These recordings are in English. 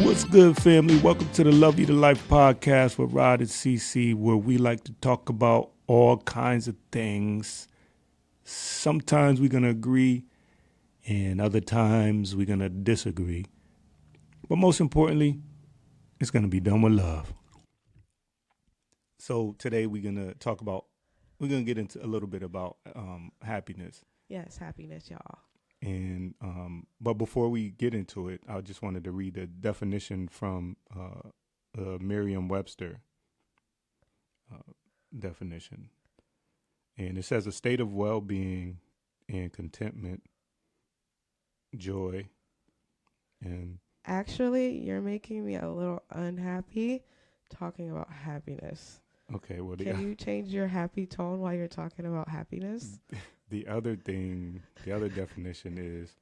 What's good, family? Welcome to the Love You to Life podcast with Rod and CC, where we like to talk about all kinds of things. Sometimes we're going to agree, and other times we're going to disagree. But most importantly, it's going to be done with love. So today we're going to get into a little bit about happiness. Yes, happiness, y'all. And but before we get into it, I just wanted to read the definition from Merriam-Webster definition, and it says a state of well-being and contentment, joy, and Actually, you're making me a little unhappy talking about happiness. okay. Well, Can you change your happy tone while you're talking about happiness? the other definition is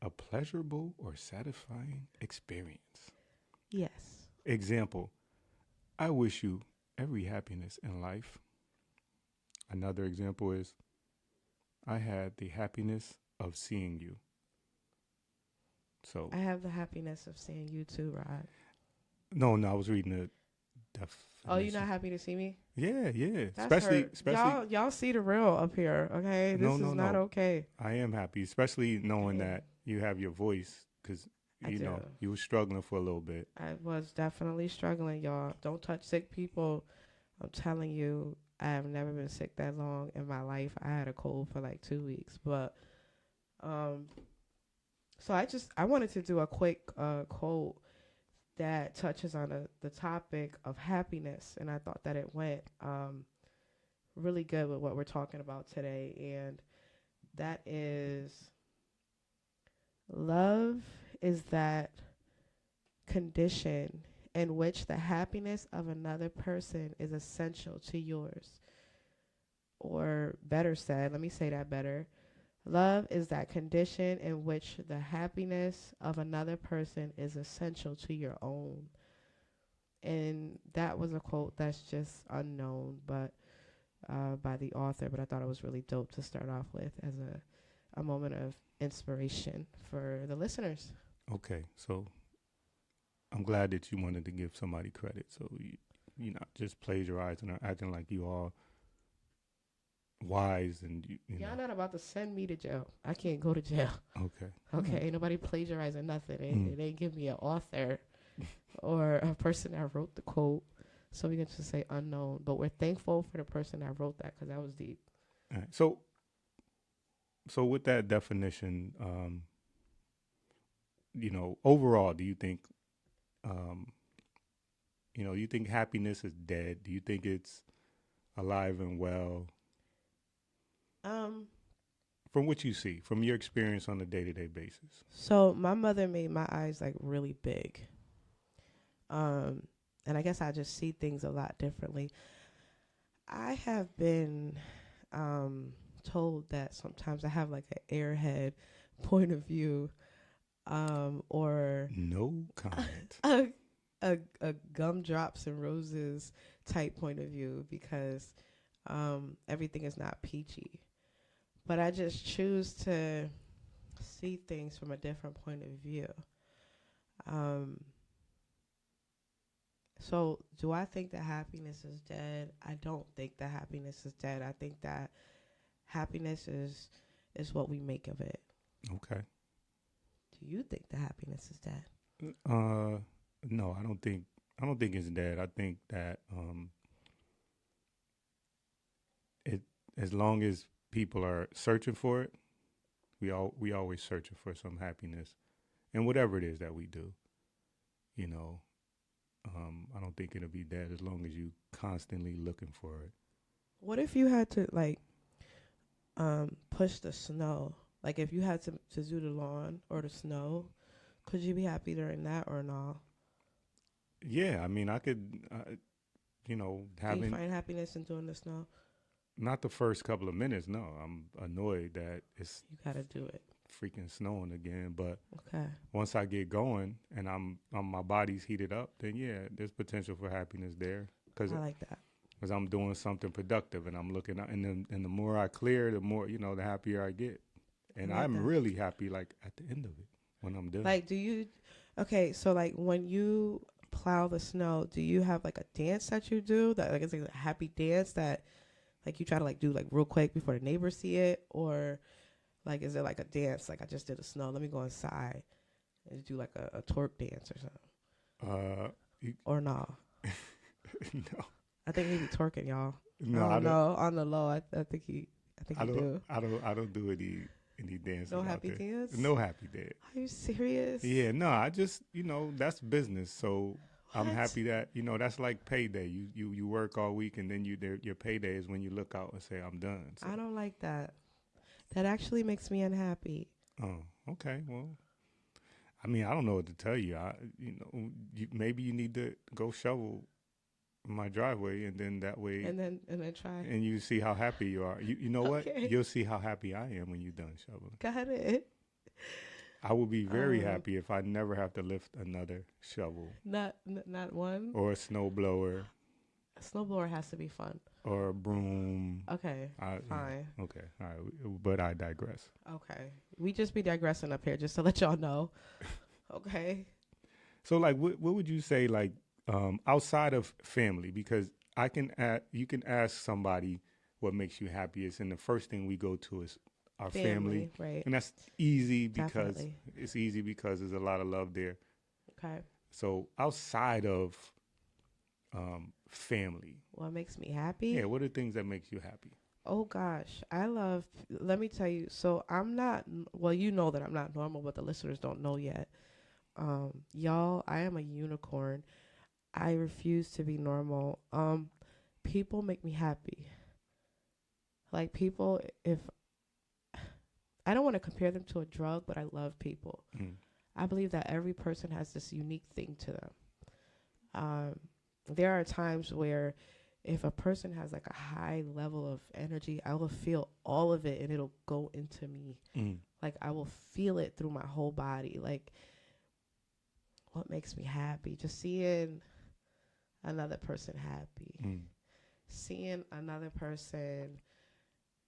a pleasurable or satisfying experience. Yes. Example: I wish you every happiness in life. Another example is I had the happiness of seeing you. So I have the happiness of seeing you too, Rod. no, I was reading the definition. Oh, you're not happy to see me? Yeah. That's especially y'all see the real up here, okay? This is not okay. I am happy, especially knowing that you have your voice, because you were struggling for a little bit. I was definitely struggling, y'all. Don't touch sick people. I'm telling you, I have never been sick that long in my life. I had a cold for like 2 weeks, but so I wanted to do a quick quote that touches on the topic of happiness, and I thought that it went really good with what we're talking about today, and that is love is that condition in which the happiness of another person is essential to yours. Or better said, let me say that better. Love is that condition in which the happiness of another person is essential to your own. And that was a quote that's just unknown, but by the author. But I thought it was really dope to start off with as a moment of inspiration for the listeners. Okay, so I'm glad that you wanted to give somebody credit. So you're not just plagiarizing or acting like you are wise and Y'all not about to send me to jail. I can't go to jail. Okay. Ain't nobody plagiarizing nothing. It ain't give me an author or a person that wrote the quote. So we can just say unknown. But we're thankful for the person that wrote that, because that was deep. All right. So with that definition, overall, do you think, you think happiness is dead? Do you think it's alive and well? From what you see, from your experience on a day-to-day basis. So my mother made my eyes like really big. And I guess I just see things a lot differently. I have been told that sometimes I have like an airhead point of view, or no comment. a gumdrops and roses type point of view, because everything is not peachy. But I just choose to see things from a different point of view. So do I think that happiness is dead? I don't think that happiness is dead. I think that happiness is what we make of it. Okay. Do you think that happiness is dead? No, I don't think it's dead. I think that it, as long as people are searching for it, we always searching for some happiness, and whatever it is that we do, I don't think it'll be dead as long as you constantly looking for it. What if you had to push the snow? Like if you had to do the lawn or the snow, could you be happy during that or no? Yeah, I mean, I could, Do you find happiness in doing the snow? Not the first couple of minutes. No, I'm annoyed that it's you gotta do it. Freaking snowing again. But okay, once I get going and I'm my body's heated up, then yeah, there's potential for happiness there. I like that. Because I'm doing something productive and I'm looking out, and the more I clear, the more the happier I get, and I'm really happy like at the end of it when I'm done. Like, Okay, so like when you plow the snow, do you have like a dance that you do that like it's like a happy dance that like you try to like do like real quick before the neighbors see it, or like is it like a dance like I just did the snow? Let me go inside and do like a twerk dance or something, Uh, you, or no? no, I think he be twerking, y'all. I no, I don't don't. know on the low. I think he, I think I he don't. do. I don't do any No dances out happy there. dance. No happy dance. Are you serious? Yeah, no. I just that's business. So I'm What? happy that that's like payday. You work all week and then your payday is when you look out and say I'm done. So I don't like that. That actually makes me unhappy. oh okay well. I mean, I don't know what to tell you. Maybe you need to go shovel my driveway, and then that way, And then try. and you see how happy you are. You know what? Okay, You'll see how happy I am when you're done shoveling. got it. I will be very Um, happy if I never have to lift another shovel not one. or a snow blower A snowblower has to be fun. or a broom. Okay, fine. Okay. All right. But I digress. Okay, we just be digressing up here just to let y'all know. Okay. So, like, what would you say, like, outside of family? Because you can ask somebody what makes you happiest, and the first thing we go to is our family, Family, right? and that's easy because Definitely. there's a lot of love there. Okay. So, outside of family, What makes me yeah, happy? what are things that makes you happy? Oh gosh, I love. Let me tell you. So I'm not. Well, you know that I'm not normal, but the listeners don't know yet. Y'all, I am a unicorn. I refuse to be normal. People make me happy. Like people, if I don't want to compare them to a drug, but I love people. Mm. I believe that every person has this unique thing to them. Um, there are times where if a person has like a high level of energy, I will feel all of it and it'll go into me. Mm. Like I will feel it through my whole body. Like what makes me happy? Just seeing another person happy. Mm. Seeing another person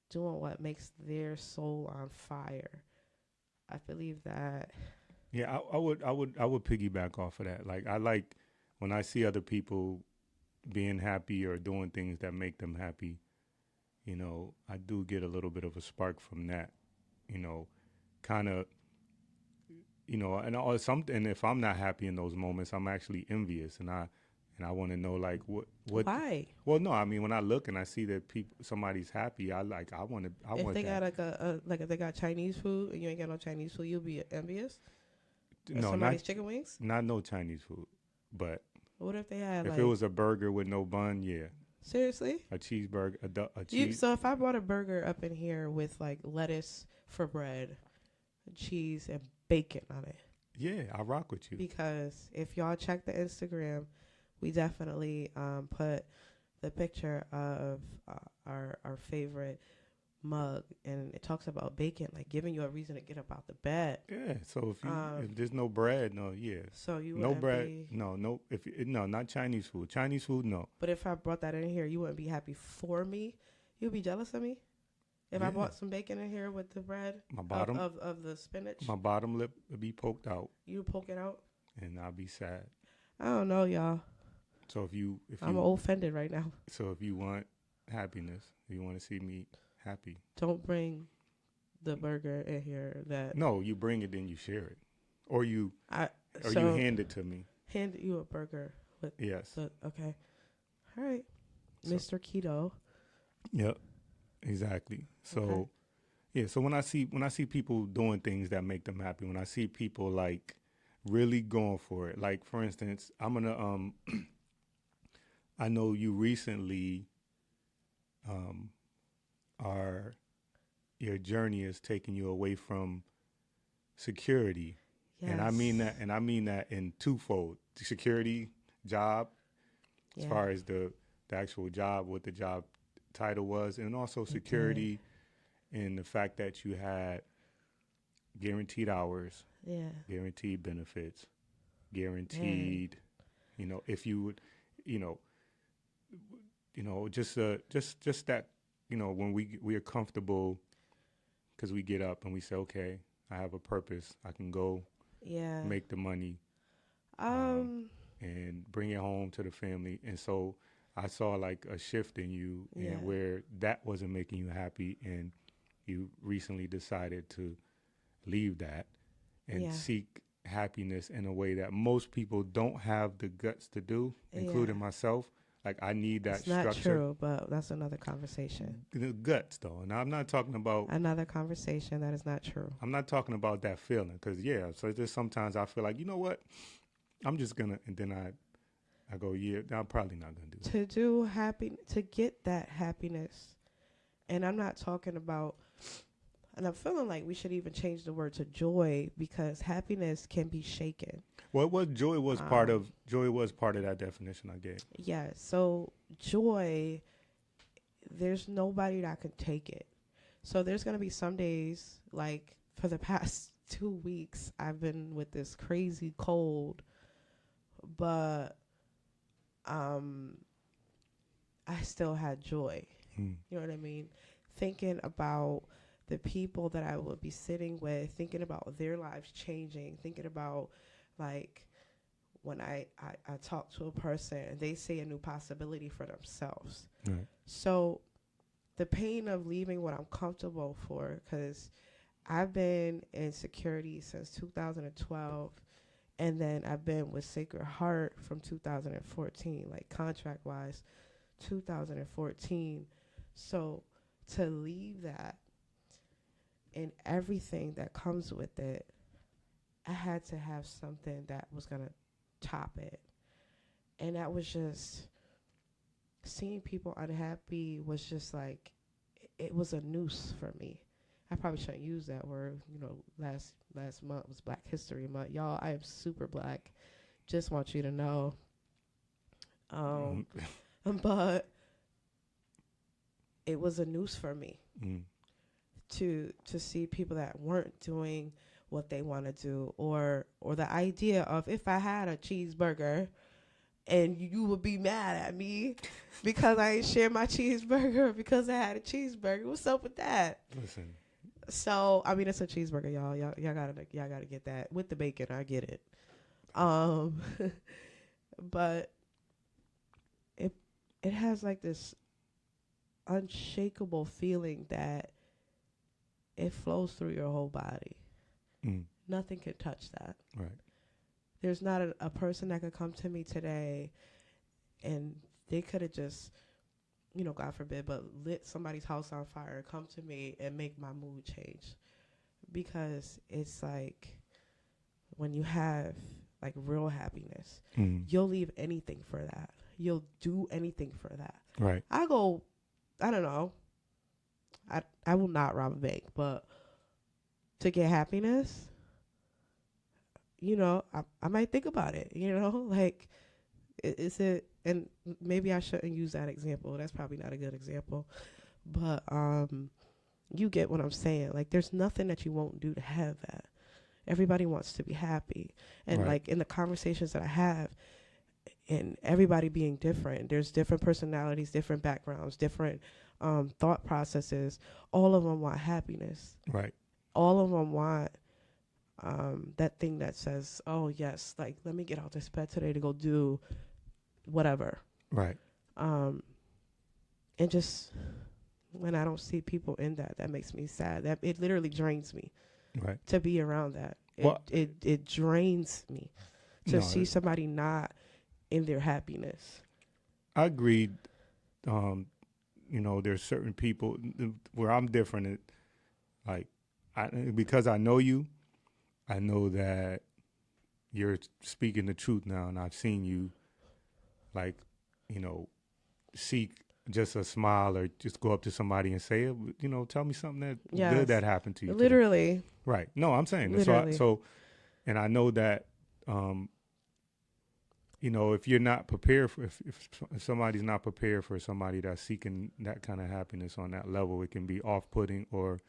doing what makes their soul on fire. I believe that. Yeah, I would piggyback off of that. Like I like when I see other people being happy or doing things that make them happy. I do get a little bit of a spark from that. You know, kind of. And if I'm not happy in those moments, I'm actually envious, and I want to know like what. Why? Well, no, I mean when I look and I see that somebody's happy, I If want they got that. like if they got Chinese food and you ain't got no Chinese food, you'll be envious. Or No, somebody's chicken wings. not no Chinese food, but What if they had if it like was a burger with no bun, yeah, seriously? a cheeseburger, a You cheese. so if I brought a burger up in here with like lettuce for bread, cheese and bacon on it. Yeah, I rock with you. Because if y'all check the Instagram, we definitely put the picture of our favorite mug, and it talks about bacon, like giving you a reason to get up out the bed. Yeah, so Um, if there's no bread, no, yeah, so you no wouldn't bread, be. no, no, not Chinese food. Chinese food, no. But if I brought that in here, you wouldn't be happy for me. You'd be jealous of me. If I Yeah, brought some bacon in here with the bread my of, bottom, of, of the spinach, my bottom lip would be poked out, you poke it out. and I'll be sad. I don't know, y'all. So I'm offended right now. if you want happiness, if you want to see me happy, Don't bring the burger in here that no, you bring it, then you share it, or you I or you so hand it to me. hand you a burger with Yes. the okay. All right. So, Mr. Keto. yep. Exactly. So Okay. yeah. So when I see people doing things that make them happy, when I see people like really going for it, like for instance, I'm gonna I know you recently are your journey is taking you away from security, Yes. and I mean that in twofold: the security job, as Yeah. far as the actual job, what the job title was, and also It did. security in the fact that you had guaranteed hours, Yeah. guaranteed benefits, Man. guaranteed, if you would, you know, just that, when we are comfortable because we get up and we say, okay, I have a purpose, I can go Yeah. make the money, Um, and bring it home to the family. And so I saw like a shift in you, yeah, and where that wasn't making you happy, and you recently decided to leave that and yeah, seek happiness in a way that most people don't have the guts to do, yeah. including myself. Like I need that It's not structure, true, but that's another conversation. the guts though. And I'm not talking about Another conversation that is not true. I'm not talking about that feeling, because yeah, so just sometimes I feel like, you know what, I'm just gonna, and then I go, yeah, I'm probably not gonna do that. To do happy, to get that happiness, and I'm not talking about, and I'm feeling like we should even change the word to joy, because happiness can be shaken. Well, what joy was Um, joy was part of that definition I gave. Yeah, so joy, there's nobody that can take it. So there's going to be some days, like for the past 2 weeks, I've been with this crazy cold, but um, I still had joy. Mm. You know what I mean? Thinking about the people that I would be sitting with, thinking about their lives changing, thinking about like when I talk to a person and they say a new possibility for themselves. Right. So the pain of leaving what I'm comfortable for, because I've been in security since 2012, and then I've been with Sacred Heart from 2014, like contract wise, 2014. So to leave that and everything that comes with it, I had to have something that was going to top it. And that was just seeing people unhappy was just like, it was a noose for me. I probably shouldn't use that word. You know, last month was Black History Month. Y'all, I am super black. Just want you to know. But it was a noose for me to see people that weren't doing what they want to do, or the idea of, if I had a cheeseburger and you would be mad at me because I ain't share my cheeseburger because I had a cheeseburger. What's up with that? Listen. So I mean, it's a cheeseburger, y'all. Y'all gotta get that with the bacon. I get it. But it has like this unshakable feeling that it flows through your whole body. Nothing can touch that. Right. There's not a person that could come to me today and they could have just, you know, God forbid, but lit somebody's house on fire and come to me and make my mood change. Because it's like when you have like real happiness, you'll leave anything for that. You'll do anything for that. Right. I don't know. I will not rob a bank, but to get happiness, you know, I might think about it, you know, like, is it, and maybe I shouldn't use that example. That's probably not a good example, but you get what I'm saying. Like, there's nothing that you won't do to have that. Everybody wants to be happy. And right. Like in the conversations that I have, and everybody being different, there's different personalities, different backgrounds, different thought processes. All of them want happiness. Right. All of them want that thing that says, oh, yes, like, let me get out this bed today to go do whatever. Right. And just when I don't see people in that makes me sad. That it literally drains me. Right. To be around that. It drains me to see somebody not in their happiness. I agreed. You know, there's certain people where I'm different. Like, because I know you, I know that you're speaking the truth now, and I've seen you, like, you know, seek just a smile or just go up to somebody and say, you know, tell me something that good that happened to you. Literally. Today. Right. No, I'm saying literally. so, and I know that, you know, if you're not prepared for, if somebody's not prepared for somebody that's seeking that kind of happiness on that level, it can be off-putting or,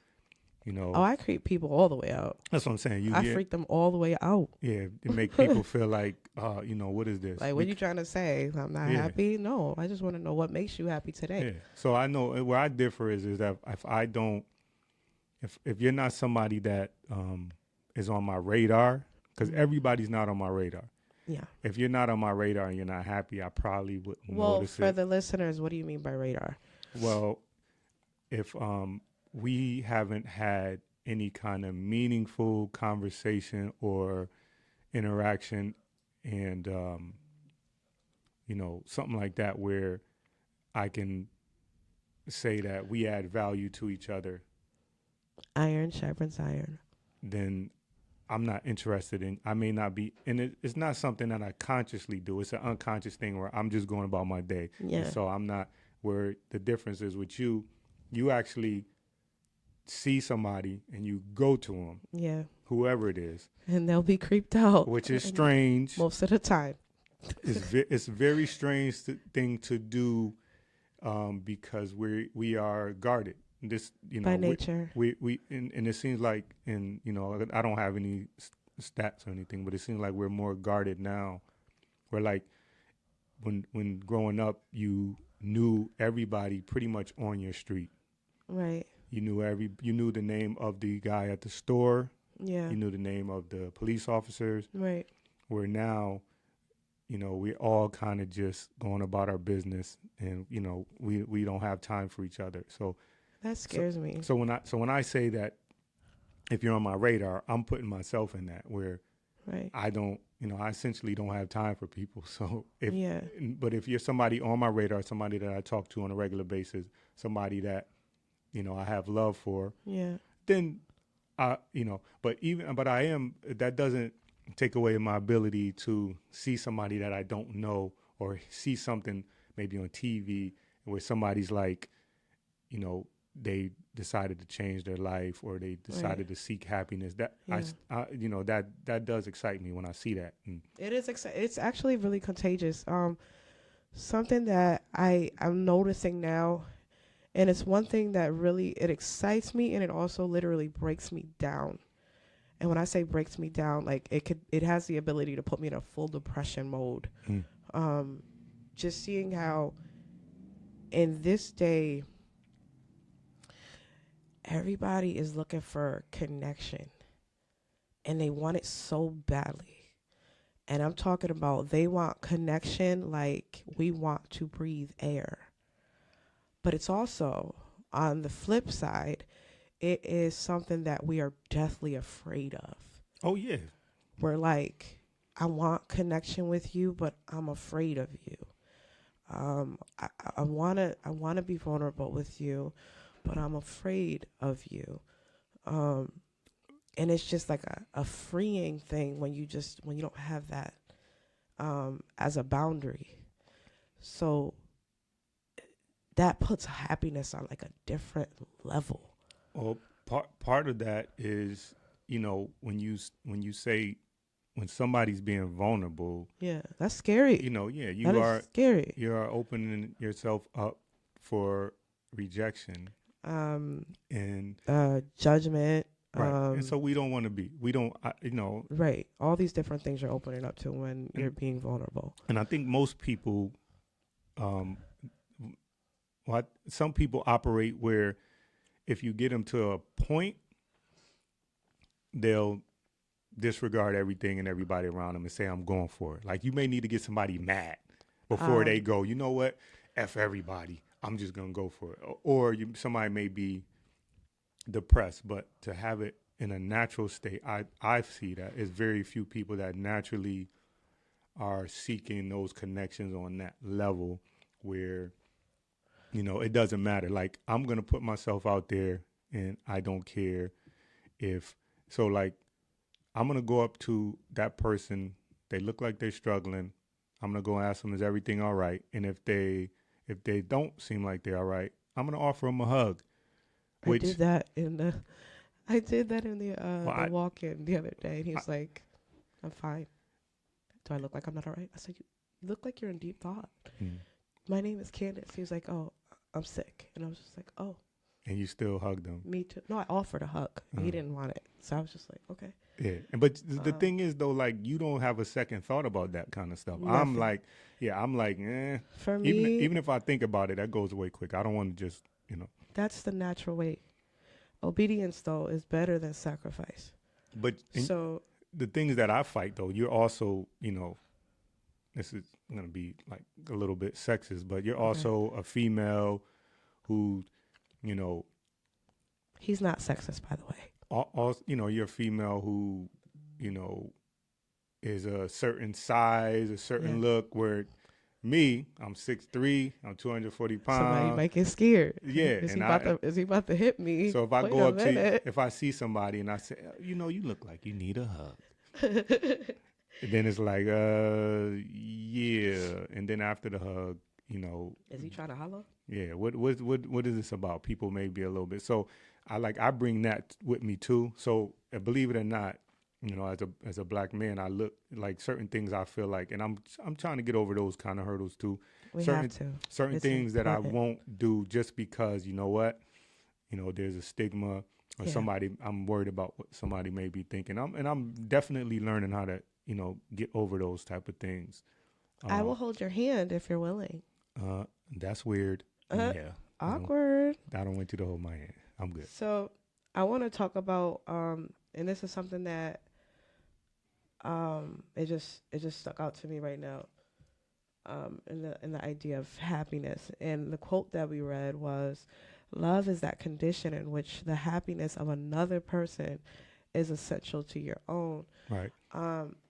you know. Oh, I creep people all the way out. That's what I'm saying. I freak them all the way out. Yeah, it make people feel like, you know, what is this? Like, what are you trying to say? I'm not happy? No, I just want to know what makes you happy today. Yeah. So I know where I differ is that if you're not somebody that is on my radar, because everybody's not on my radar. Yeah. If you're not on my radar and you're not happy, I probably wouldn't Well, notice for it. the listeners, what do you mean by radar? Well, if we haven't had any kind of meaningful conversation or interaction, and something like that, where I can say that we add value to each other, Iron sharpens iron. then I'm not interested in. I may not be, and it's not something that I consciously do. It's an unconscious thing where I'm just going about my day, Yeah. and so I'm not. Where the difference is with you, you actually see somebody and you go to them, Yeah. whoever it is, And they'll be creeped out. which is strange. Most of the time. It's a very strange thing to do, because we are guarded. This, By nature. we and it seems like, I don't have any stats or anything, but it seems like we're more guarded now. We're like, when growing up, you knew everybody pretty much on your street. Right. You knew the name of the guy at the store. Yeah. You knew the name of the police officers. Right. Where now, we're all kind of just going about our business, and we don't have time for each other. So that scares me. So when I say that, if you're on my radar, I'm putting myself in that, where right. I don't, I essentially don't have time for people. So yeah. But if you're somebody on my radar, somebody that I talk to on a regular basis, somebody that, I have love for, yeah, then but that doesn't take away my ability to see somebody that I don't know, or see something maybe on TV where somebody's like, they decided to change their life, or they decided right. to seek happiness. That yeah. that does excite me when I see that. It is it's actually really contagious. Something that I'm noticing now, and it's one thing that really, it excites me, and it also literally breaks me down. And when I say breaks me down, like it has the ability to put me in a full depression mode. Just seeing how in this day, everybody is looking for connection, and they want it so badly. And I'm talking about, they want connection like we want to breathe air. But it's also, on the flip side, it is something that we are deathly afraid of. Oh, yeah. We're like, I want connection with you, but I'm afraid of you. I wanna be vulnerable with you, but I'm afraid of you. And it's just like a freeing thing when you don't have that as a boundary. So that puts happiness on like a different level. Well, part of that is, when you say, when somebody's being vulnerable. Yeah, that's scary. You are scary. You are opening yourself up for rejection. And judgment. Right. And so we don't want to be. We don't. Right. All these different things you're opening up to when you're being vulnerable. And I think most people, some people operate where, if you get them to a point, they'll disregard everything and everybody around them and say, I'm going for it. Like, you may need to get somebody mad before they go, you know what? F everybody. I'm just going to go for it. Or somebody may be depressed, but to have it in a natural state, I see that it's very few people that naturally are seeking those connections on that level where, it doesn't matter. Like, I'm going to put myself out there, and I don't care like, I'm going to go up to that person. They look like they're struggling. I'm going to go ask them, is everything all right? And if they don't seem like they're all right, I'm going to offer them a hug. I did that in the walk-in the other day. And he was like, I'm fine. Do I look like I'm not all right? I said, you look like you're in deep thought. My name is Candace. He was like, oh, I'm sick. And I was just like, oh. And you still hugged him? Me too. No, I offered a hug. He didn't want it. So I was just like, okay. Yeah. But the thing is, though, like, you don't have a second thought about that kind of stuff. Nothing. I'm like, eh. For me. Even if I think about it, that goes away quick. I don't want to just, That's the natural way. Obedience, though, is better than sacrifice. But the things that I fight, though, you're also, this is going to be like a little bit sexist, but you're Okay. also a female who, you know, He's not sexist, by the way. you're a female who, you know, is a certain size, a certain Yes. look. Where me, I'm 6'3", I'm 240 Somebody pounds. might get scared. Yeah, Is he and about to? Is he about to hit me? so if I Wait go a up to you, minute. if I see somebody and I say, you look like you need a hug. And then it's like, yeah. And then after the hug, Is he trying to holler? yeah. What is this about? People may be a little bit. So I bring that with me too. So believe it or not, as a black man, I look like certain things I feel like, and I'm trying to get over those kind of hurdles too. We certain have to. certain It's things that I important. won't do just because you know what, there's a stigma or Yeah. somebody I'm worried about what somebody may be thinking. I'm definitely learning how to get over those type of things. I will hold your hand if you're willing. Uh, that's weird. Uh, Yeah, Awkward. I don't want you to hold my hand. I'm good. So I want to talk about, and this is something that it just stuck out to me right now. In the idea of happiness, and the quote that we read was, "Love is that condition in which the happiness of another person is essential to your own." Right.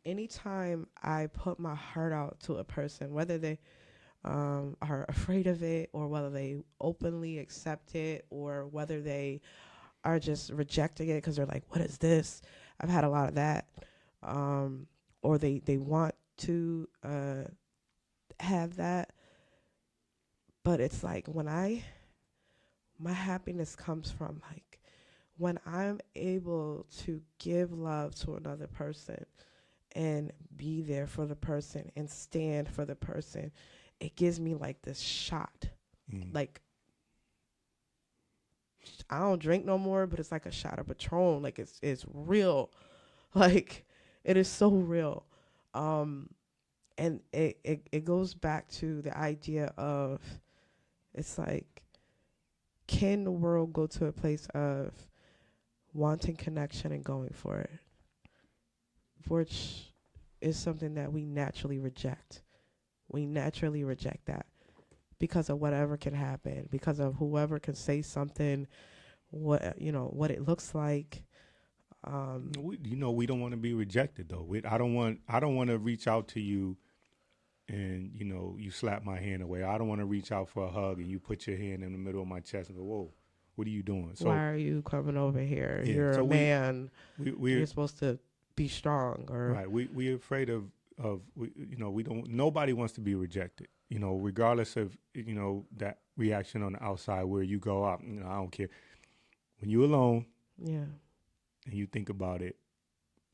Anytime I put my heart out to a person, whether they are afraid of it, or whether they openly accept it, or whether they are just rejecting it because they're like, "What is this?" I've had a lot of that. Or they want to have that, but it's like my happiness comes from like when I'm able to give love to another person and be there for the person and stand for the person. It gives me like this shot. Like, I don't drink no more, but it's like a shot of Patron. Like, it's real. Like, it is so real. And it goes back to the idea of, it's like, can the world go to a place of wanting connection and going for it, which is something that we naturally reject. We naturally reject that because of whatever can happen, because of whoever can say something, what it looks like. We don't want to be rejected though. I don't want to reach out to you and you slap my hand away. I don't want to reach out for a hug and you put your hand in the middle of my chest and go, "Whoa, what are you doing?" So why are you coming over here? yeah, You're so a man. we're You're supposed to be strong. Or right. We're afraid of we don't. Nobody wants to be rejected. Regardless of that reaction on the outside where you go out. I don't care. When you're alone, yeah, and you think about it,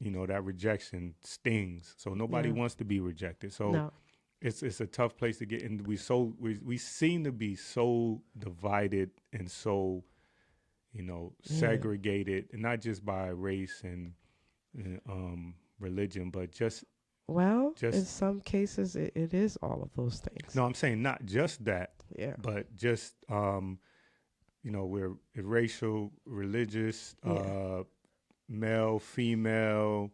that rejection stings. So nobody Yeah. wants to be rejected. So no, it's a tough place to get in. We seem to be so divided and so segregated, and not just by race and religion, but just well, in some cases, it is all of those things. no. I'm saying not just that, Yeah, but just we're racial, religious, Yeah. male, female,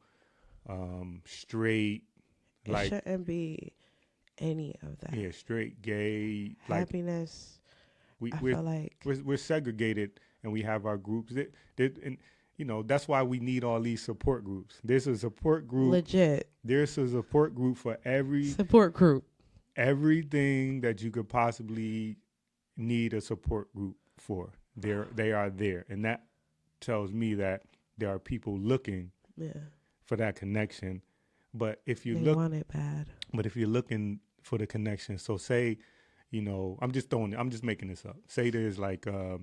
straight, it like shouldn't be any of that. yeah, straight, gay, like Happiness. I we're feel like we're segregated, and we have our groups. And that's why we need all these support groups. There's a support group. legit There's a support group for support group. everything that you could possibly need a support group for. They are there, and that tells me that there are people looking Yeah, for that connection. But if you they look, want it bad. but if you're looking for the connection, so say, I'm just making this up. Say there's like, how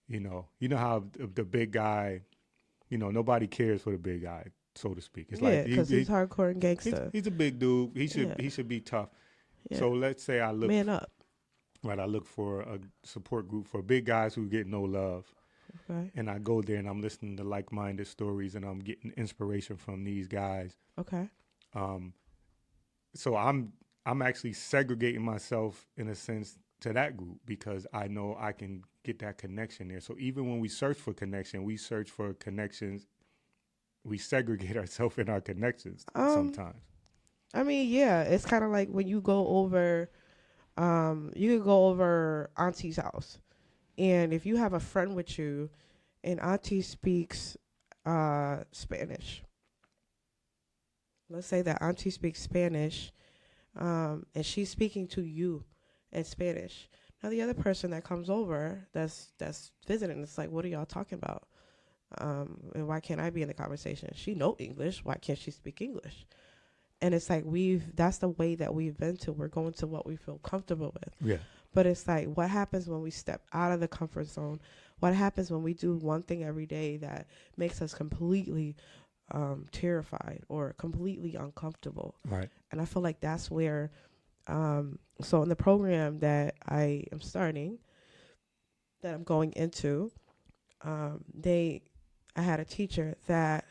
the big guy, nobody cares for the big guy, so to speak. It's Yeah, like because he's hardcore and gangster. he's a big dude. He Yeah. should be tough. Yeah. So let's say I look Man up. right. I look for a support group for big guys who get no love. Okay. And I go there and I'm listening to like-minded stories and I'm getting inspiration from these guys. Okay. So I'm actually segregating myself in a sense to that group because I know I can get that connection there. So even when we search for connection, we search for connections. We segregate ourselves in our connections sometimes. I mean, yeah, it's kind of like when you go over, you could go over auntie's house. And if you have a friend with you and auntie speaks Spanish, let's say that auntie speaks Spanish, and she's speaking to you in Spanish. Now the other person that comes over that's visiting, it's like, what are y'all talking about? And why can't I be in the conversation? She know English. Why can't she speak English? And it's like that's the way that we've been to. We're going to what we feel comfortable with. Yeah. But it's like, what happens when we step out of the comfort zone? What happens when we do one thing every day that makes us completely terrified or completely uncomfortable? Right. And I feel like that's where, so in the program that I am starting, that I'm going into, I had a teacher that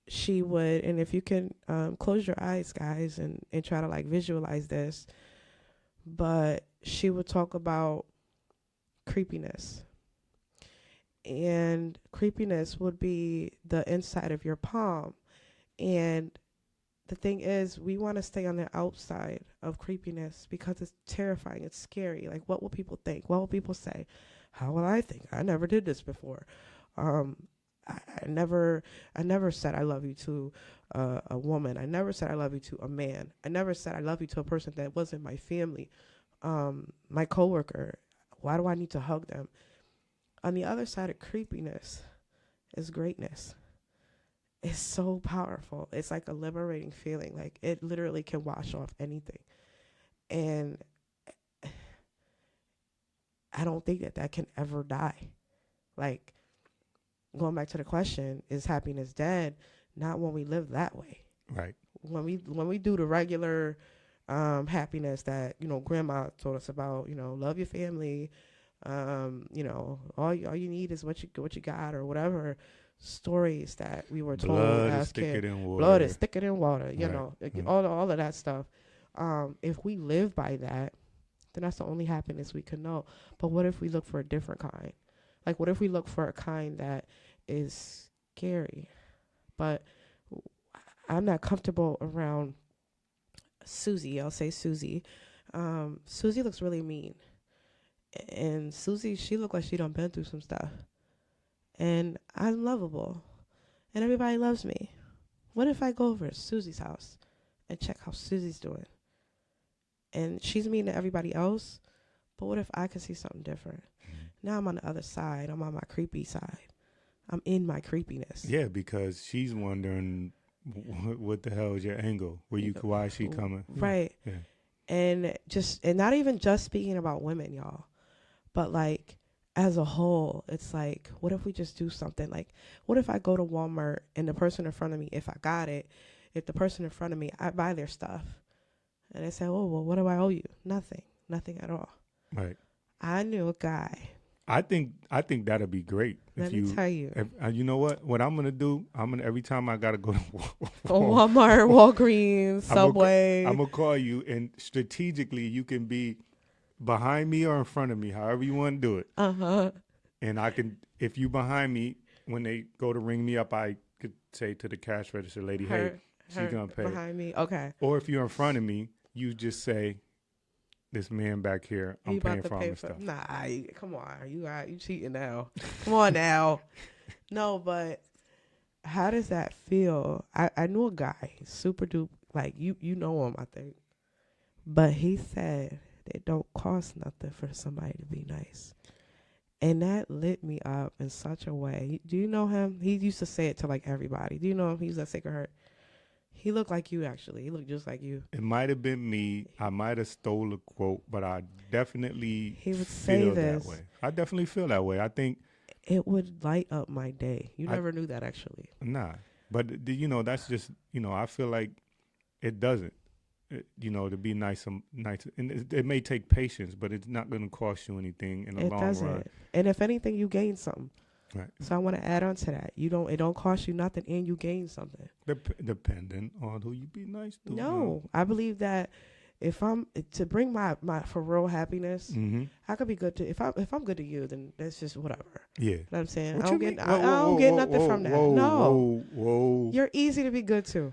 she would, and if you can close your eyes, guys, and try to like visualize this, but she would talk about creepiness. And creepiness would be the inside of your palm. And the thing is, we want to stay on the outside of creepiness because it's terrifying. It's scary. Like, what will people think? What will people say? How will I think? I never did this before. I never said I love you to a woman. I never said I love you to a man. I never said I love you to a person that wasn't my family. My coworker. Why do I need to hug them? On the other side of creepiness is greatness. It's so powerful. It's like a liberating feeling. Like, it literally can wash off anything. And I don't think that can ever die. Like, going back to the question, is happiness dead? Not when we live that way. Right. When we do the regular happiness that, grandma told us about, love your family, all you need is what you got, or whatever stories that we were told as kids. Blood is thicker than water, all of that stuff. If we live by that, then that's the only happiness we can know. But what if we look for a different kind? Like, what if we look for a kind that is scary? But I'm not comfortable around Susie. I'll say Susie. Susie looks really mean. And Susie, she looked like she done been through some stuff. And I'm lovable. And everybody loves me. What if I go over to Susie's house and check how Susie's doing? And she's mean to everybody else. But what if I could see something different? Now I'm on the other side. I'm on my creepy side. I'm in my creepiness. Yeah, because she's wondering what the hell is your angle? Why is she coming? Right. Yeah. And not even just speaking about women, y'all, but like as a whole, it's like, what if we just do something? Like, what if I go to Walmart and the person in front of me, if the person in front of me, I buy their stuff, and they say, oh, well, what do I owe you? Nothing at all. Right. I knew a guy. I think that'd be great. Let me tell you. You know what I'm gonna do? Every time I gotta go to Walmart, Walgreens, Subway. I'm gonna call you, and strategically you can be behind me or in front of me, however you want to do it. And I can, if you behind me, when they go to ring me up, I could say to the cash register lady, hey, she's gonna pay. Behind me, okay. Or if you're in front of me, you just say, this man back here, I'm paying for all this stuff. Nah, come on. You cheating now. Come on now. No, but how does that feel? I knew a guy, super duper, like you know him, I think. But he said it don't cost nothing for somebody to be nice. And that lit me up in such a way. Do you know him? He used to say it to like everybody. Do you know him? He used to Sacred Heart. He looked like you, actually. He looked just like you. It might have been me. I might have stole a quote, but I definitely feel that way. I definitely feel that way. I think it would light up my day. You never knew that, actually. Nah. But, that's just, I feel like it doesn't, to be nice. And it may take patience, but it's not going to cost you anything in the long run. And if anything, you gain something. Right. So I want to add on to that. It don't cost you nothing, and you gain something. Depending on who you be nice to. No, I believe that if I'm to bring my for real happiness, I could be good to if I'm good to you, then that's just whatever. Yeah, you know what I'm saying. I don't get nothing from that. No, Whoa. You're easy to be good to.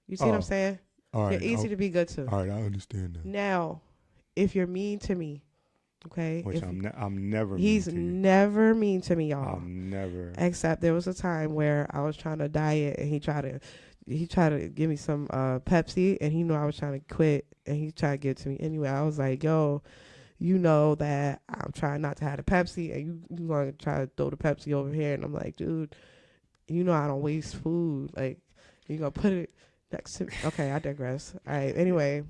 You see what I'm saying? All You're right. easy to be good to. All right. I understand that. Now, if you're mean to me, okay? Which If I'm never mean he's to you. never mean to me, y'all. I'm never. Except there was a time where I was trying to diet and he tried to give me some Pepsi, and he knew I was trying to quit, and he tried to give it to me anyway. I was like, yo, you know that I'm trying not to have the Pepsi, and you going to try to throw the Pepsi over here. And I'm like, dude, you know I don't waste food. Like, you going to put it next to... Okay, I digress. All right, anyway.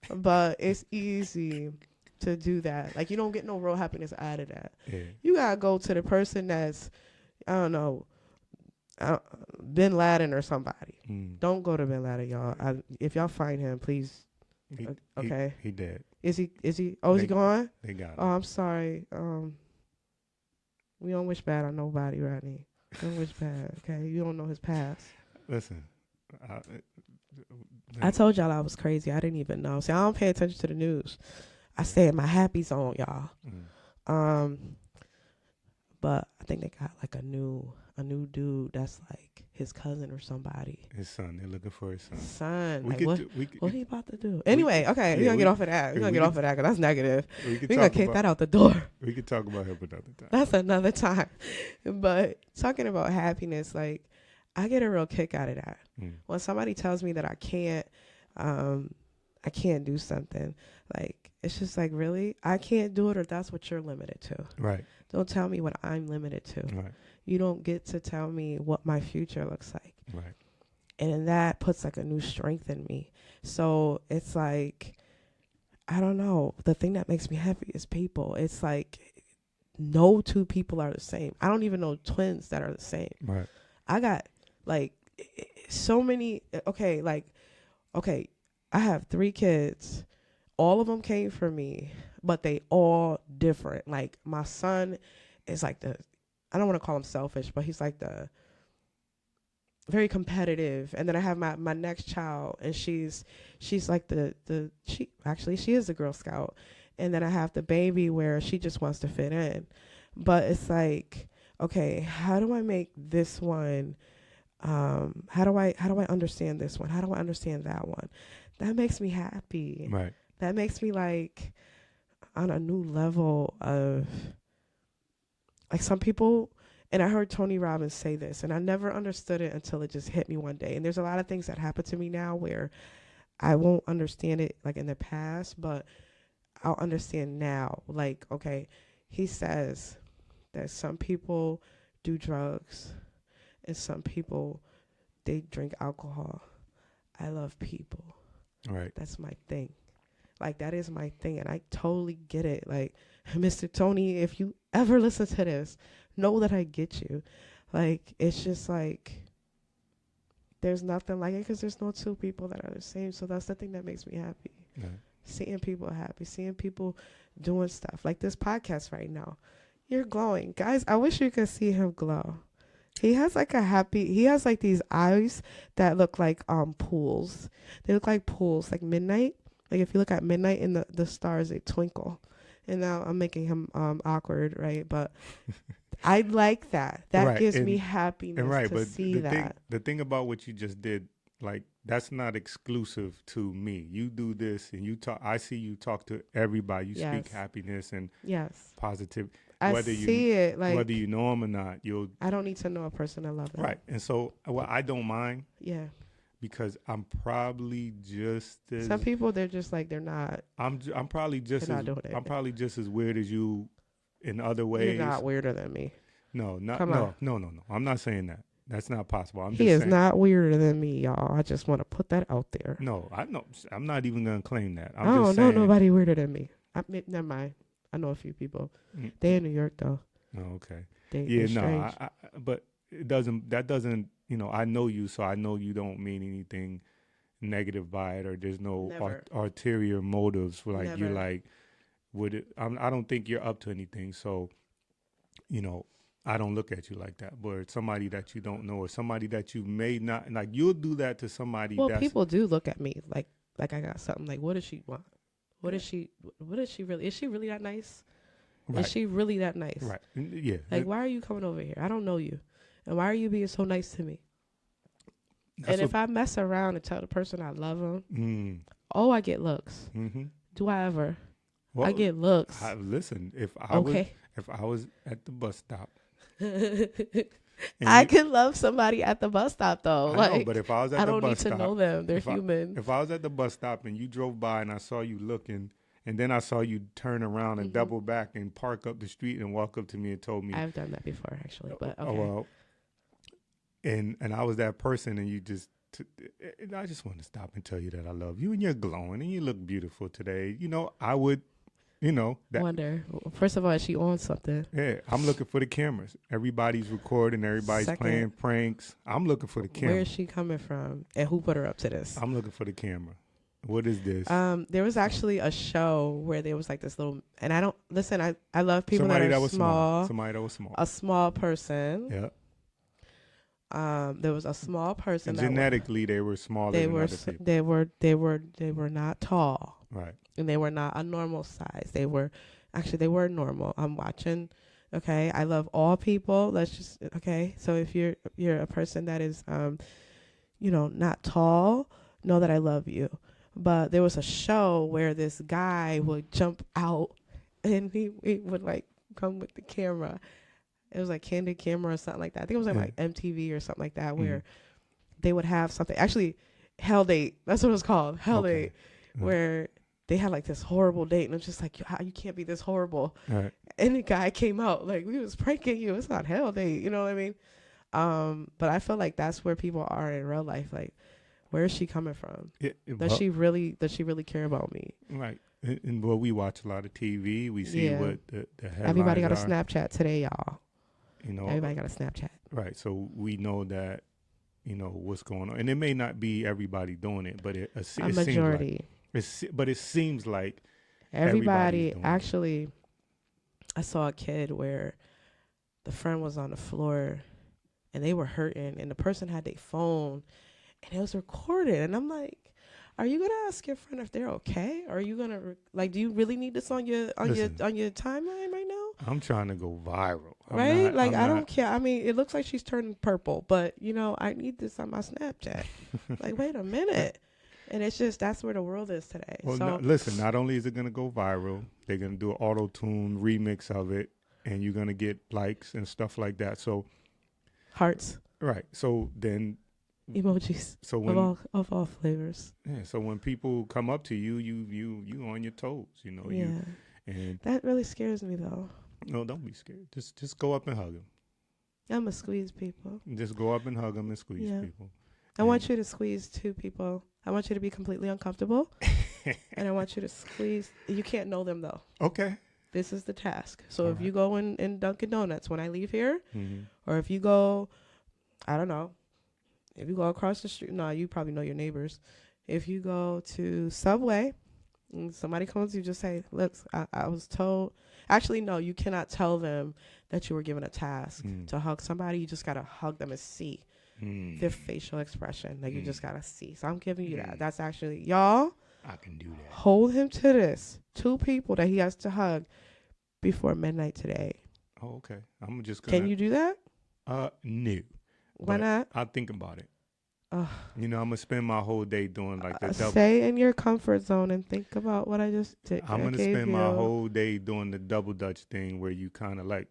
But it's easy to do that. Like, you don't get no real happiness out of that. Yeah. You got to go to the person that's, I don't know, Bin Laden or somebody. Don't go to Bin Laden, y'all. If y'all find him, please. Okay. He dead. Is he? Oh, is he gone? They got him. Oh, I'm sorry. We don't wish bad on nobody, Rodney. Don't wish bad. Okay, you don't know his past. Listen. I told y'all I was crazy. I didn't even know. See, I don't pay attention to the news. I stay in my happy zone, y'all. But I think they got like a new dude that's like his cousin or somebody. His son. They're looking for his son. What he about to do? Anyway, okay, we're going to get off of that. We're going to get off of that because that's negative. We're going to kick that out the door. We could talk about him another time. That's another time. But talking about happiness, like, I get a real kick out of that. When somebody tells me that I can't do something, like, it's just like, really? I can't do it, or that's what you're limited to. Right. Don't tell me what I'm limited to. Right. You don't get to tell me what my future looks like. Right. And that puts like a new strength in me. So it's like, I don't know. The thing that makes me happy is people. It's like no two people are the same. I don't even know twins that are the same. Right. I got like so many. Okay, I have 3 kids. All of them came from me, but they all different. Like, my son is like I don't want to call him selfish, but he's like the very competitive. And then I have my next child, and she's like she is a Girl Scout. And then I have the baby where she just wants to fit in. But it's like, okay, how do I make this one, how do I understand this one? How do I understand that one? That makes me happy. Right. That makes me like on a new level of, like, some people, and I heard Tony Robbins say this, and I never understood it until it just hit me one day. And there's a lot of things that happen to me now where I won't understand it like in the past, but I'll understand now. Like, okay, he says that some people do drugs and some people, they drink alcohol. I love people. Right. That's my thing. Like, that is my thing, and I totally get it. Like, Mr. Tony, if you ever listen to this, know that I get you. Like, it's just like, there's nothing like it because there's no two people that are the same. So that's the thing that makes me happy. Yeah. Seeing people happy, seeing people doing stuff. Like this podcast right now. You're glowing. Guys, I wish you could see him glow. He has like these eyes that look like pools. They look like pools, like midnight. Like, if you look at midnight and the stars, they twinkle. And now I'm making him awkward, right? But I like that. That gives me happiness to see that. The thing about what you just did, like, that's not exclusive to me. You do this and you talk. I see you talk to everybody. You speak happiness and positive. Whether you know them or not, I don't need to know a person to love them. Right. And so, I don't mind. Yeah. Because I'm probably just as... Some people, they're just like, they're not... I'm probably just as weird as you in other ways. You're not weirder than me. No. I'm not saying that. That's not possible. He is not weirder than me, y'all. I just want to put that out there. No, I know. I'm not even going to claim that. I don't know nobody weirder than me. Never mind. I know a few people. They in New York, though. Oh, okay. They're strange. But that doesn't, I know you, so I know you don't mean anything negative by it, or there's no ulterior motives. Like, Never. You're like, I don't think you're up to anything. So, I don't look at you like that. But somebody that you don't know, or somebody that you may not, like, you'll do that to somebody. Well, people do look at me like I got something. Like, what does she want? What is she really? Is she really that nice? Right. Is she really that nice? Right. Yeah. Like, why are you coming over here? I don't know you. And why are you being so nice to me? And if I mess around and tell the person I love them, I get looks. Mm-hmm. Do I ever? Well, I get looks. Listen, if I was at the bus stop, I can love somebody at the bus stop though. I know, but if I was at the bus stop, I don't need to know them. They're human. If I was at the bus stop and you drove by and I saw you looking, and then I saw you turn around and double back and park up the street and walk up to me and told me, I've done that before actually, but okay. Oh well, and I was that person, and you just. And I just want to stop and tell you that I love you, and you're glowing, and you look beautiful today. You know, I would, wonder. First of all, is she on something? Yeah, I'm looking for the cameras. Everybody's recording. Everybody's playing pranks. I'm looking for the camera. Where is she coming from, and who put her up to this? I'm looking for the camera. What is this? There was actually a show where there was like this little, and I don't listen. I love people that are small. Somebody that was small. A small person. Yeah. There was a small person. And genetically, they were smaller than other people. They were not tall. Right. And they were not a normal size. They were normal. I'm watching. Okay. I love all people. Okay. So if you're a person that is, not tall, know that I love you. But there was a show where this guy would jump out and he would like come with the camera. It was like Candid Camera or something like that. I think it was like MTV or something like that, where they would have something. Actually, Hell Date. That's what it was called. Hell Date. Where they had like this horrible date. And it's just like, how you can't be this horrible. Right. And the guy came out like, we was pranking you. It's not Hell Date. You know what I mean? But I feel like that's where people are in real life. Like, where is she coming from? Does she really care about me? Right. And we watch a lot of TV. We see what the headlines Everybody got a are. Snapchat today, y'all. Everybody got a Snapchat. Right. So we know that, what's going on. And it may not be everybody doing it, but it majority. But it seems like everybody actually, I saw a kid where the friend was on the floor and they were hurting and the person had their phone and it was recorded. And I'm like, are you going to ask your friend if they're okay? Or are you going to, do you really need this on your timeline right now? I'm trying to go viral. I don't care. I mean, it looks like she's turning purple, but, I need this on my Snapchat. Wait a minute. And it's just, that's where the world is today. Well, listen, not only is it going to go viral, they're going to do an auto-tune remix of it, and you're going to get likes and stuff like that. So hearts. Right. So then emojis. So when, of all flavors. Yeah. So when people come up to you, you on your toes, Yeah. And that really scares me though. No, don't be scared. Just go up and hug them. I'm going to squeeze people. Just go up and hug them and squeeze people. I want you to squeeze two people. I want you to be completely uncomfortable. And I want you to squeeze. You can't know them though. Okay. This is the task. So if you go in Dunkin' Donuts when I leave here, or if you go, I don't know, if you go across the street, no, you probably know your neighbors. If you go to Subway and somebody comes, you just say, look, I was told. Actually, no, you cannot tell them that you were given a task to hug somebody. You just got to hug them and see their facial expression. Like you just got to see. So I'm giving you that. That's actually, y'all. I can do that. Hold him to this. 2 people that he has to hug before midnight today. Oh, okay. I'm just gonna. Can you do that? No. Why not? I'll think about it. I'm gonna spend my whole day doing like the double. Stay in your comfort zone and think about what I just did. I'm gonna spend my whole day doing the double dutch thing where you kind of like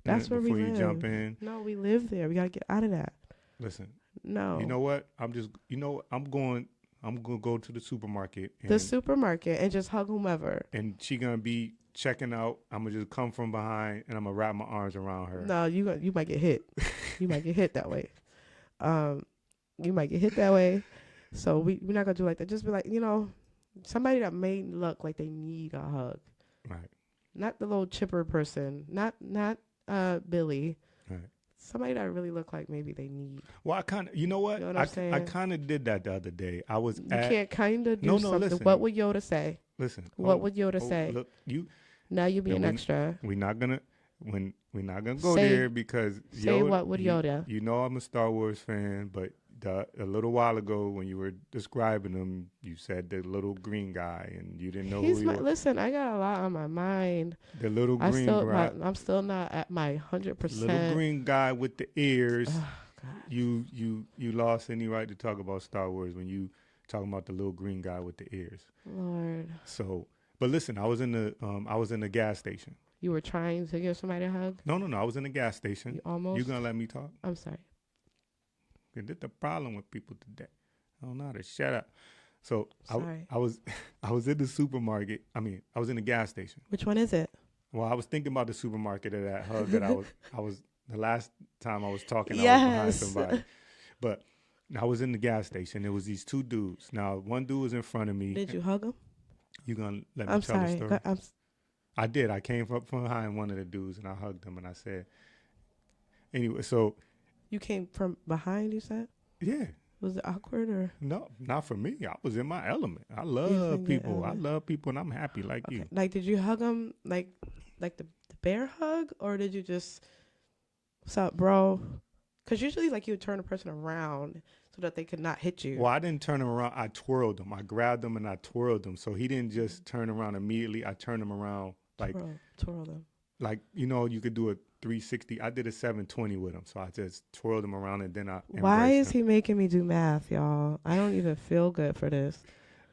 that's where we live. Before you jump in. No, we live there. We gotta get out of that. Listen. No. You know what? I'm going to go to the supermarket. And just hug whomever. And she gonna be checking out. I'm gonna just come from behind and I'm gonna wrap my arms around her. No, you might get hit. You might get hit that way. You might get hit that way. So we're not gonna do like that. Just be like, somebody that may look like they need a hug. Right. Not the little chipper person. Not Billy. Right. Somebody that really look like maybe they need. Well, I kind of, you know what? I'm saying? I kind of did that the other day. You can't kind of do something. Listen. What would Yoda say? Listen. What would Yoda say? Look, now you being extra. We're not gonna go there because say Yoda, what would Yoda? You know I'm a Star Wars fan, but a little while ago when you were describing him, you said the little green guy, and you didn't know who he was. Listen, I got a lot on my mind. The little green guy. I'm still not at my 100%. Little green guy with the ears. Oh, you lost any right to talk about Star Wars when you talking about the little green guy with the ears. Lord. So, but listen, I was in the gas station. You were trying to give somebody a hug? No, I was in the gas station. You almost? You gonna let me talk? I'm sorry. That's the problem with people today. I don't know how to shut up. So Sorry. I was I was in the supermarket. I was in the gas station. Which one is it? Well, I was thinking about the supermarket of that hug that I was the last time I was talking. Yes. I was behind somebody, but I was in the gas station. There was these two dudes. Now one dude was in front of me. Did you hug him? You gonna let me I'm tell sorry. the story? I did. I came up from behind one of the dudes and I hugged him and I said, anyway. So you came from behind. You said? Yeah. Was it awkward or? No, not for me. I was in my element. I love people. I love people, and I'm happy like you. Like, did you hug him like the bear hug, or did you just, what's up, bro? Because usually, like, you would turn a person around so that they could not hit you. Well, I didn't turn him around. I twirled him. I grabbed him and I twirled him. So he didn't just turn around immediately. I turned him around like twirl them. Like, you could do a 360. I did a 720 with him. So I just twirled him around and then I Why is he making me do math, y'all? I don't even feel good for this.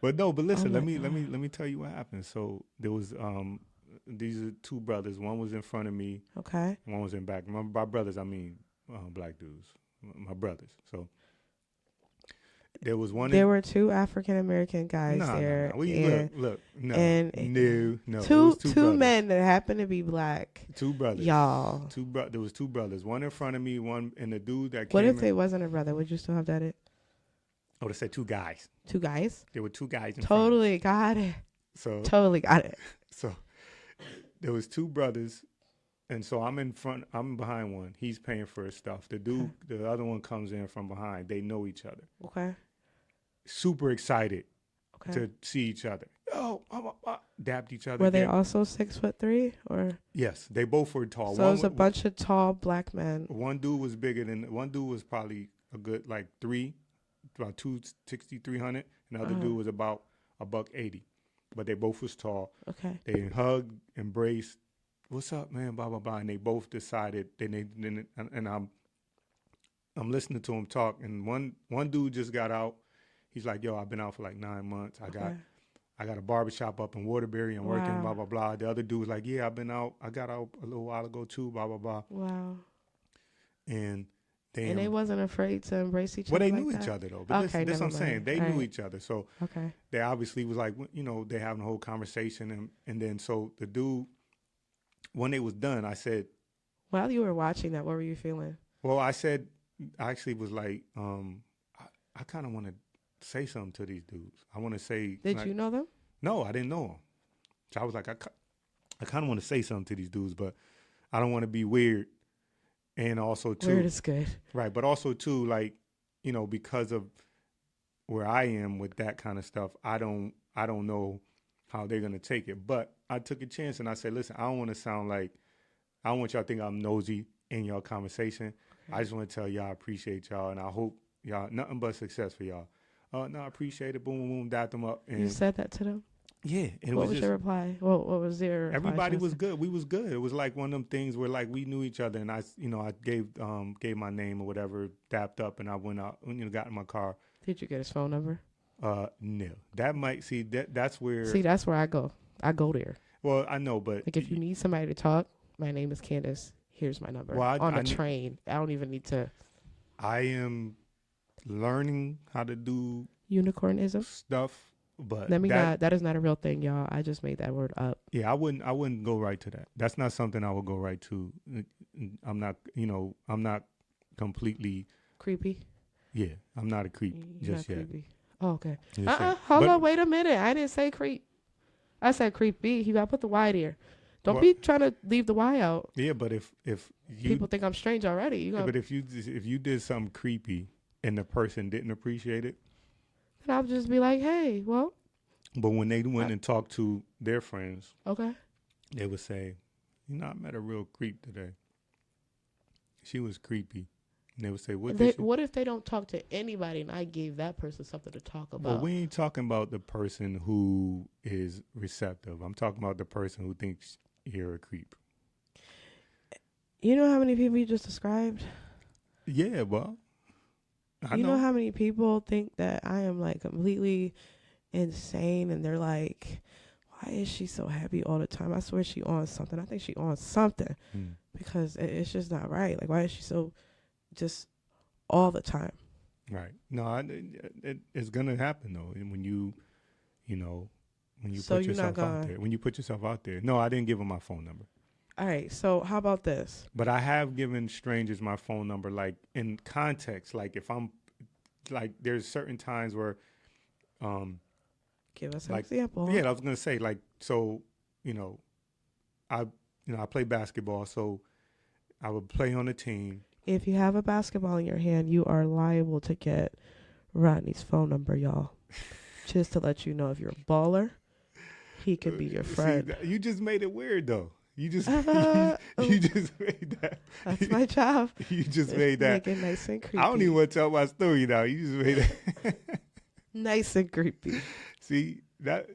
But listen, let me tell you what happened. So there was these are two brothers. One was in front of me. Okay. One was in back. By brothers, I mean black dudes. My brothers. So there was one. There were two African American guys there. Look. No. Two men that happened to be black. Two brothers. Y'all. There was two brothers. One in front of me. One and the dude that came. What if they wasn't a brother? Would you still have done it? I would have said two guys. Two guys. There were two guys. Totally got it. So totally got it. So there was two brothers. And so I'm in front, I'm behind one. He's paying for his stuff. The other one comes in from behind. They know each other. Okay. Super excited to see each other. Yo, dapped each other. Were they also 6'3" or? Yes, they both were tall. So it was a bunch of tall black men. One dude was one dude was probably a good like about 260, 300. And the other dude was about $180. But they both was tall. Okay. They hugged, embraced. What's up, man? Blah blah blah. And they both decided. And I'm listening to them talk. And one dude just got out. He's like, "Yo, I've been out for like 9 months. I got a barbershop up in Waterbury and working. Blah blah blah." The other dude was like, "Yeah, I've been out. I got out a little while ago too. Blah blah blah." Wow. And they wasn't afraid to embrace each other. Well, they knew each other though. But okay, this what I'm saying. They knew each other. So they obviously was like, they having a whole conversation, and then so the dude. When they was done, I said... While you were watching that, what were you feeling? Well, I actually was like, I kind of want to say something to these dudes. I want to say... Did you know them? No, I didn't know them. So I was like, I kind of want to say something to these dudes, but I don't want to be weird. And also, too... Weird is good. Right, but also, too, like, because of where I am with that kind of stuff, I don't know how they're going to take it. But I took a chance and I said, listen, I don't want to sound like, I don't want y'all to think I'm nosy in y'all conversation. Okay. I just want to tell y'all I appreciate y'all and I hope y'all, nothing but success for y'all. No, I appreciate it. Boom, boom, boom, dapped them up. And you said that to them? Yeah. And what was your reply? What was your reply? Everybody was good. We was good. It was like one of them things where like we knew each other and I gave my name or whatever, dapped up and I went out, got in my car. Did you get his phone number? No. That might, that's where. See, that's where I go. I go there. Well, I know, but... Like, if you need somebody to talk, my name is Candace. Here's my number. Well, on a train. I don't even need to... I am learning how to do... Unicornism? Stuff, but... That is not a real thing, y'all. I just made that word up. Yeah, I wouldn't go right to that. That's not something I would go right to. I'm not completely... Creepy? Yeah, I'm not a creep just yet. Creepy. Oh, okay. Hold on, wait a minute. I didn't say creep. I said creepy. You got to put the Y there. Don't be trying to leave the Y out. Yeah, but if you... People think I'm strange already. But if you did something creepy and the person didn't appreciate it... Then I'll just be like, hey, well... But when they went and talked to their friends... Okay. They would say, I met a real creep today. She was creepy. And they would say, what if they don't talk to anybody and I gave that person something to talk about? Well, we ain't talking about the person who is receptive. I'm talking about the person who thinks you're a creep. You know how many people you just described? Yeah, well. I You know know. how many people think that I am like completely insane, and they're like, why is she so happy all the time? I swear she on something. I think she on something Mm. because it's just not right. Like, why is she so just all the time? Right. No, it's gonna happen though. And you know, when you So put you're not yourself out gonna. there, when you put yourself out there. No, I didn't give him my phone number, All right. So how about this? but I have given strangers my phone number, like in context. Like if I'm like, there's certain times where, um, Give us an like, example. yeah, I was gonna say like, so, you know, I, I play basketball, so I would play on a team. If you have a basketball in your hand, you are liable to get Rodney's phone number, y'all. Just to let you know, if you're a baller, he could be your See, friend. you just made it weird though. You just Oh, you just made that. that's my job. You just Just made that. make it nice and I don't even creepy. want to tell my story now. You just made it. Nice and creepy. See that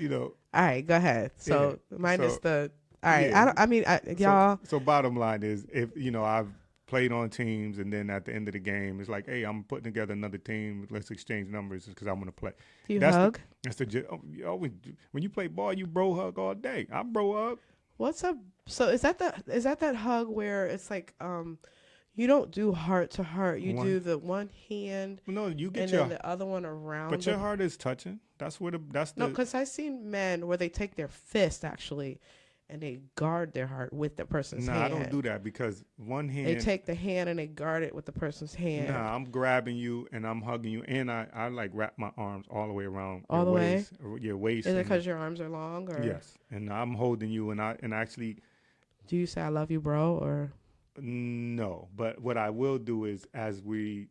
All right, go ahead. yeah. So mine is So the. All right, yeah. So y'all. so bottom line is, if I've played on teams, and then at the end of the game it's like, hey, I'm putting together another team. Let's exchange numbers because I want to play. Do you That's the hug? that's the you always, when you play ball, you bro hug all day. I bro hug. What's up? So is that hug where it's like you don't do heart to heart. You One do the one hand No, you and get then your, the other one around but the. your heart is touching. That's where that's No, the because I've seen men where they take their fist actually, and they guard their heart with the person's Nah, I don't hand. do that because one They hand. take the hand and they guard it with the person's hand Nah, I'm grabbing you and I'm hugging you, and I like wrap my arms all the way around all the way. your waist, Is it and then, because your arms are long, or yes, and I'm holding you, and actually, do you say "I love you, bro"? Or no, but what I will do is, as we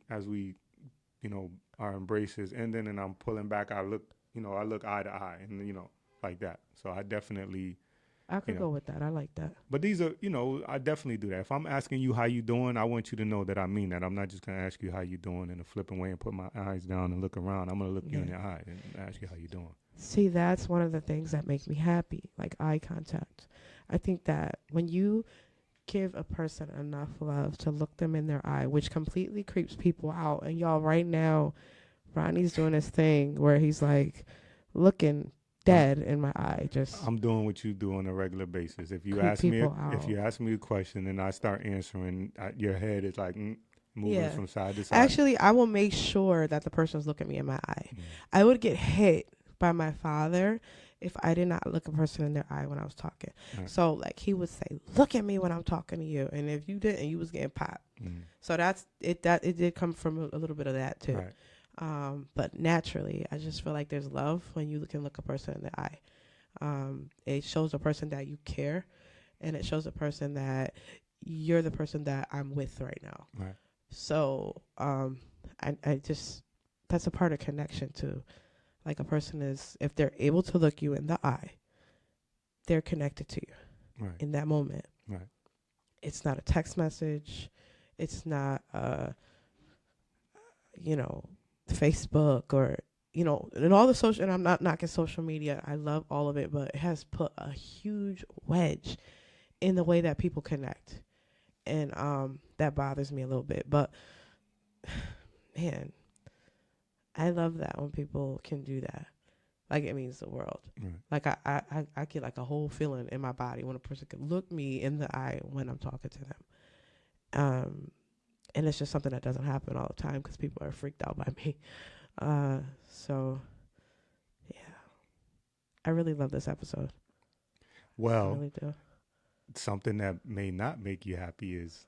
our embraces, and then I'm pulling back, I look eye to eye, and like that. So I definitely, I you could know go with that. I like that. but these are, I definitely do that. If I'm asking you how you doing, I want you to know that I mean that. I'm not just gonna ask you how you doing in a flipping way and put my eyes down and look around. I'm gonna look you in Yeah. the eye and ask you how you doing. See, that's one of the things that make me happy, like eye contact. I think that when you give a person enough love to look them in their eye, which completely creeps people out. And y'all, right now, Ronnie's doing his thing where he's like looking I'm dead in my eye, just I'm doing what you do on a regular basis. If you creep ask me people if out. you ask me a question and I start answering, your head is like, moving Yeah. from side to side. Actually, I will make sure that the person's looking me in my eye. Mm. I would get hit by my father if I did not look a person in their eye when I was talking. Right. So like he would say, "Look at me when I'm talking to you," and if you didn't, you was getting popped. Mm. So that's it. That it did come from a little bit of that too. Right. But naturally, I just feel like there's love when you can look a person in the eye. It shows a person that you care, and it shows a person that you're the person that I'm with right now. Right. So I just that's a part of connection too. Like a person is, if they're able to look you in the eye, they're connected to you Right. in that moment. Right. It's not a text message. It's not Facebook or and all the social. And I'm not knocking social media. I love all of it, but it has put a huge wedge in the way that people connect, and that bothers me a little bit. But man, I love that when people can do that. Like it means the world. Right. Like I get like a whole feeling in my body when a person can look me in the eye when I'm talking to them. And it's just something that doesn't happen all the time because people are freaked out by me. So yeah, I really love this episode. I Well, really do. something that may not make you happy is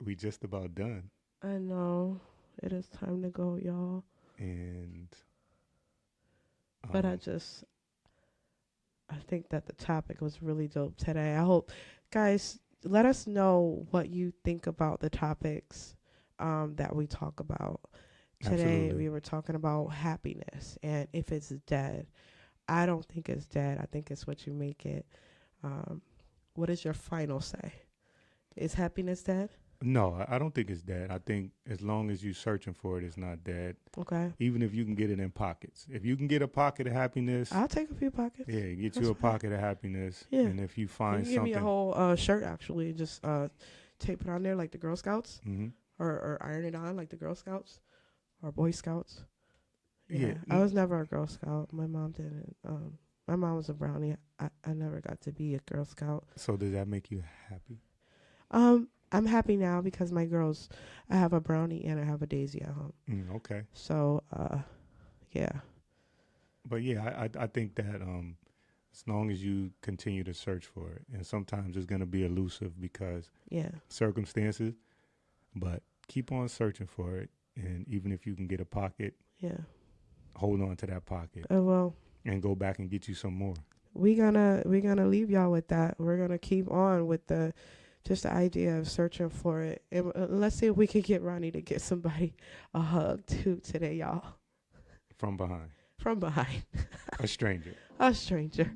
we just about done, I know it is time to go, y'all. and But I think that the topic was really dope today. I hope, guys, let us know what you think about the topics that we talk about. Today absolutely. we were talking about happiness and if it's dead. I don't think it's dead. I think it's what you make it. What is your final say? Is happiness dead? No, I don't think it's dead. I think as long as you're searching for it, it's not dead. Okay. Even if you can get it in pockets. If you can get a pocket of happiness, I'll take a few pockets. yeah, get That's you a fine. pocket of happiness. Yeah. And if you You find can give me a something, whole shirt actually, just tape it on there like the Girl Scouts. mm-hmm. or iron it on like the Girl Scouts or Boy Scouts. Yeah. Yeah, I was never a Girl Scout. My mom didn't. My mom was a brownie. I never got to be a Girl Scout. So does that make you happy? I'm happy now because my girls, I have a brownie and I have a daisy at home. Okay. So, yeah, But yeah, I think that as long as you continue to search for it, and sometimes it's gonna be elusive because yeah, circumstances, but keep on searching for it, and even if you can get a pocket, yeah. hold on to that pocket Well, and go back and get you some more. we gonna leave y'all with that. We're gonna keep on with the just the idea of searching for it. And let's see if we can get Ronnie to get somebody a hug too today, y'all. From behind, From behind a stranger. a stranger.